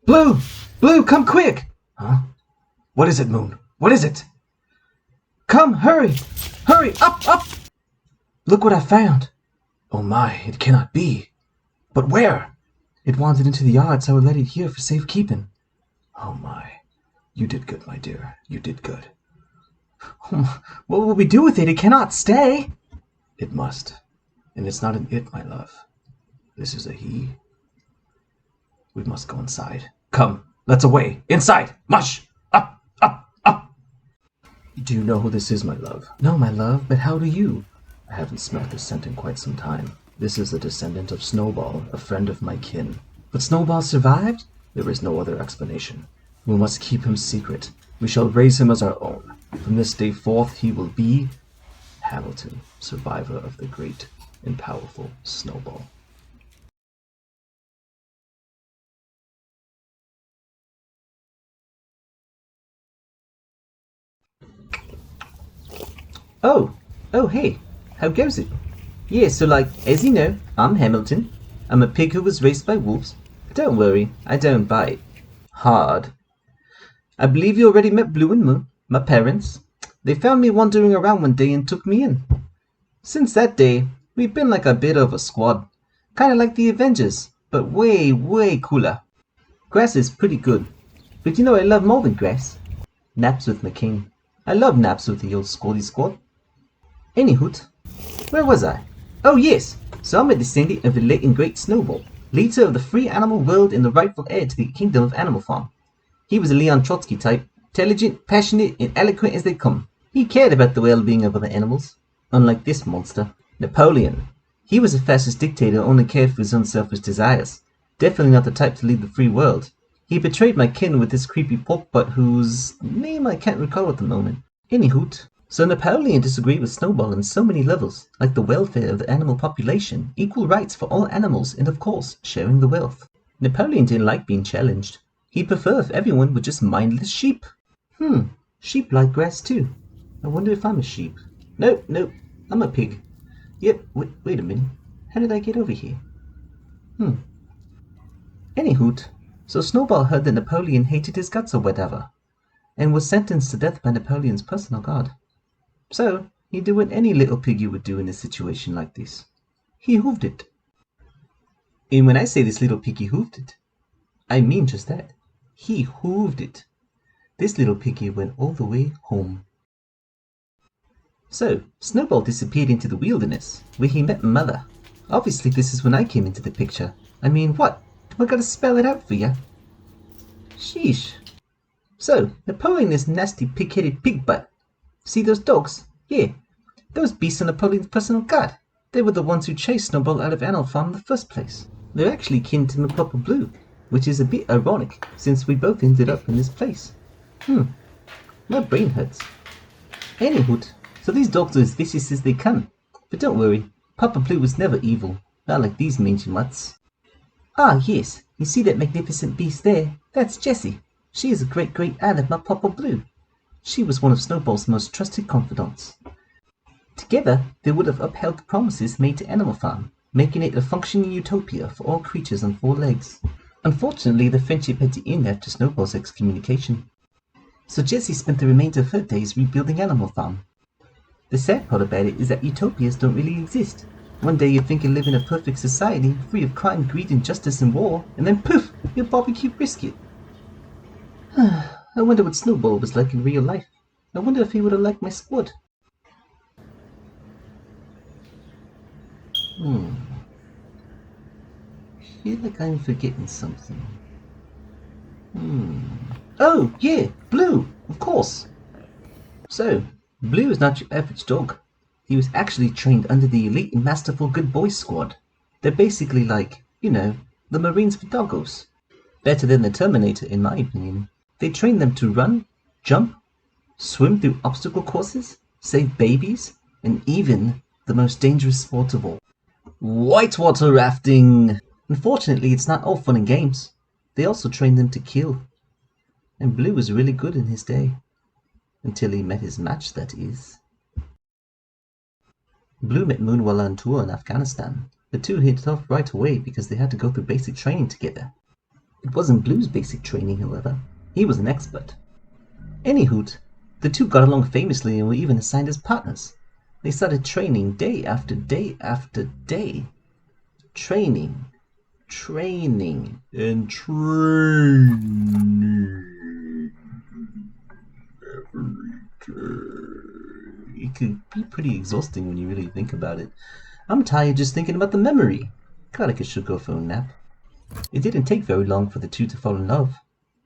Blue! Blue, come quick! Huh? What is it, Moon? What is it? Come, hurry! Hurry, up, up! Look what I found! Oh my, it cannot be. But where? It wandered into the yard, so I let it here for safekeeping. Oh my, you did good, my dear. You did good. What will we do with it? It cannot stay. It must. And it's not an it, my love. This is a he. We must go inside. Come, let's away. Inside! Mush! Up, up, up! Do you know who this is, my love? No, my love, but how do you? I haven't smelled this scent in quite some time. This is the descendant of Snowball, a friend of my kin. But Snowball survived? There is no other explanation. We must keep him secret. We shall raise him as our own. From this day forth he will be Hamilton, survivor of the great and powerful Snowball. Oh, hey, how goes it? Yeah, so as you know, I'm Hamilton. I'm a pig who was raised by wolves. Don't worry, I don't bite. Hard. I believe you already met Blue and Moon, my parents. They found me wandering around one day and took me in. Since that day, we've been like a bit of a squad. Kinda like the Avengers, but way, way cooler. Grass is pretty good, but you know what I love more than grass? Naps with my king. I love naps with the old squaddy squad. Anyhoot, where was I? Oh yes, so I'm a descendant of the late and great Snowball, leader of the free animal world and the rightful heir to the kingdom of Animal Farm. He was a Leon Trotsky type, intelligent, passionate, and eloquent as they come. He cared about the well-being of other animals, unlike this monster, Napoleon. He was a fascist dictator who only cared for his own selfish desires. Definitely not the type to lead the free world. He betrayed my kin with this creepy pork butt whose name I can't recall at the moment. Anyhoot, so Napoleon disagreed with Snowball on so many levels, like the welfare of the animal population, equal rights for all animals, and of course, sharing the wealth. Napoleon didn't like being challenged. He'd prefer if everyone were just mindless sheep. Sheep like grass too. I wonder if I'm a sheep. Nope, I'm a pig. Yep, wait a minute. How did I get over here? Anyhoot, so Snowball heard that Napoleon hated his guts or whatever, and was sentenced to death by Napoleon's personal guard. So, he did what any little piggy would do in a situation like this. He hooved it. And when I say this little piggy hooved it, I mean just that. He hooved it. This little piggy went all the way home. So, Snowball disappeared into the wilderness, where he met Mother. Obviously this is when I came into the picture. I mean, what? Do I gotta spell it out for ya? Sheesh. So, Napoleon is nasty pig-headed pig butt. See those dogs? Yeah, those beasts are Napoleon's personal guard. They were the ones who chased Snowball out of Animal Farm in the first place. They're actually kin to Papa Blue, which is a bit ironic, since we both ended up in this place. My brain hurts. Anyhoot, so these dogs are as vicious as they come. But don't worry, Papa Blue was never evil, not like these mangy mutts. Ah yes, you see that magnificent beast there? That's Jessie. She is a great aunt of my Papa Blue. She was one of Snowball's most trusted confidants. Together, they would have upheld the promises made to Animal Farm, making it a functioning utopia for all creatures on four legs. Unfortunately, the friendship had to end after Snowball's excommunication. So Jessie spent the remainder of her days rebuilding Animal Farm. The sad part about it is that utopias don't really exist. One day you think you live in a perfect society, free of crime, greed, injustice, and war, and then poof, you're barbecue brisket. I wonder what Snowball was like in real life. I wonder if he would have liked my squad. I feel like I'm forgetting something. Oh, yeah, Blue, of course. So, Blue is not your average dog. He was actually trained under the elite and masterful Good Boys squad. They're basically like, the Marines for doggos. Better than the Terminator, in my opinion. They train them to run, jump, swim through obstacle courses, save babies, and even the most dangerous sport of all, whitewater rafting. Unfortunately, it's not all fun and games. They also train them to kill. And Blue was really good in his day. Until he met his match, that is. Blue met Moon while on tour in Afghanistan. The two hit it off right away because they had to go through basic training together. It wasn't Blue's basic training, however. He was an expert. Anyhoot, the two got along famously and were even assigned as partners. They started training day after day after day. Training, and training every day. It could be pretty exhausting when you really think about it. I'm tired just thinking about the memory. God, I should go for a nap. It didn't take very long for the two to fall in love.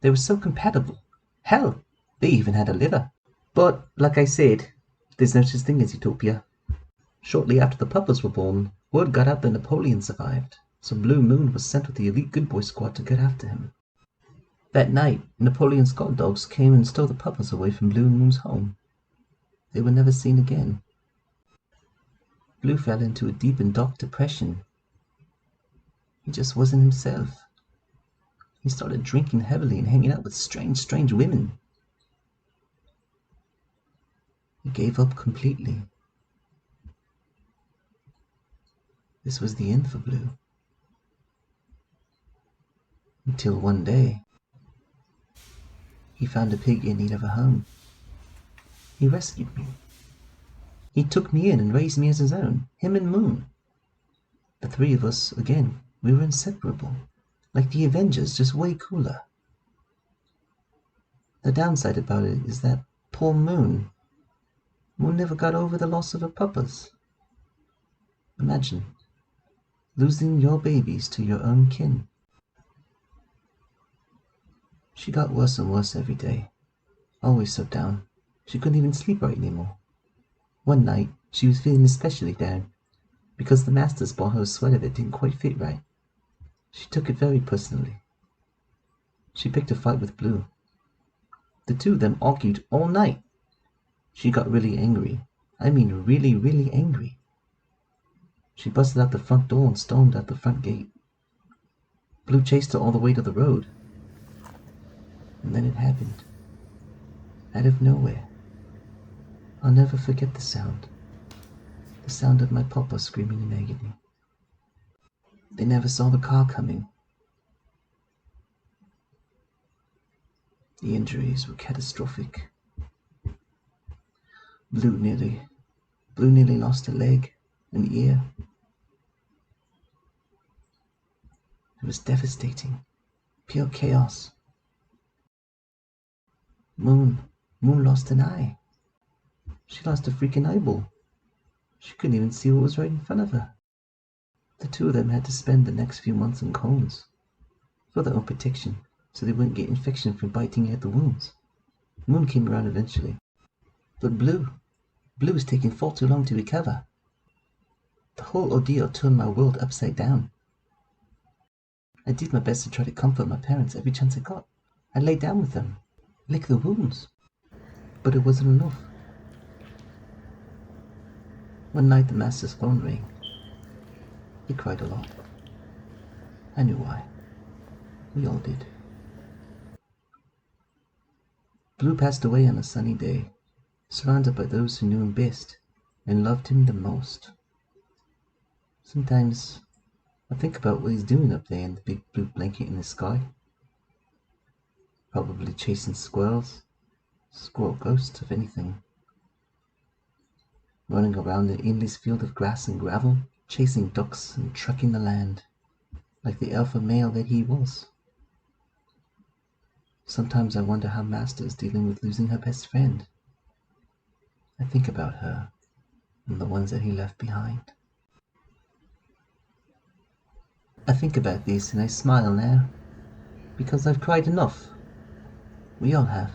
They were so compatible. Hell, they even had a litter. But, like I said, there's no such thing as utopia. Shortly after the puppets were born, word got out that Napoleon survived, so Blue Moon was sent with the elite Good Boy Squad to get after him. That night, Napoleon's guard dogs came and stole the puppets away from Blue Moon's home. They were never seen again. Blue fell into a deep and dark depression. He just wasn't himself. He started drinking heavily and hanging out with strange women. He gave up completely. This was the end for Blue. Until one day, he found a pig in need of a home. He rescued me. He took me in and raised me as his own, him and Moon. The three of us, again, we were inseparable, like the Avengers, just way cooler. The downside about it is that poor Moon never got over the loss of her puppas. Imagine losing your babies to your own kin. She got worse and worse every day, always so down. She couldn't even sleep right anymore. One night, she was feeling especially down, because the masters bought her a sweater that didn't quite fit right. She took it very personally. She picked a fight with Blue. The two of them argued all night. She got really angry. I mean really angry. She busted out the front door and stormed out the front gate. Blue chased her all the way to the road. And then it happened. Out of nowhere. I'll never forget the sound. The sound of my papa screaming in agony. They never saw the car coming. The injuries were catastrophic. Blue nearly lost a leg, an ear. It was devastating. Pure chaos. Moon lost an eye. She lost a freaking eyeball. She couldn't even see what was right in front of her. The two of them had to spend the next few months in cones for their own protection, so they wouldn't get infection from biting at the wounds. Moon came around eventually. But Blue was taking far too long to recover. The whole ordeal turned my world upside down. I did my best to try to comfort my parents every chance I got. I lay down with them, lick the wounds, but it wasn't enough. One night the master's phone rang. He cried a lot. I knew why. We all did. Blue passed away on a sunny day, surrounded by those who knew him best and loved him the most. Sometimes I think about what he's doing up there in the big blue blanket in the sky. Probably chasing squirrels, squirrel ghosts if anything. Running around an endless field of grass and gravel, chasing ducks and trucking the land, like the alpha male that he was. Sometimes I wonder how Master is dealing with losing her best friend. I think about her and the ones that he left behind. I think about this and I smile now, because I've cried enough. We all have.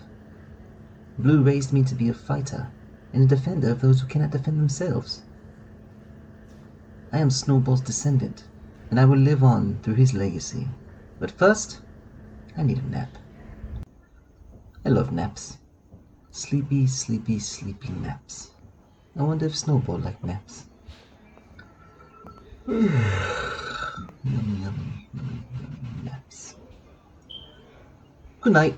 Blue raised me to be a fighter and a defender of those who cannot defend themselves. I am Snowball's descendant, and I will live on through his legacy. But first, I need a nap. I love naps. Sleepy naps. I wonder if Snowball liked naps. Yummy naps. Good night.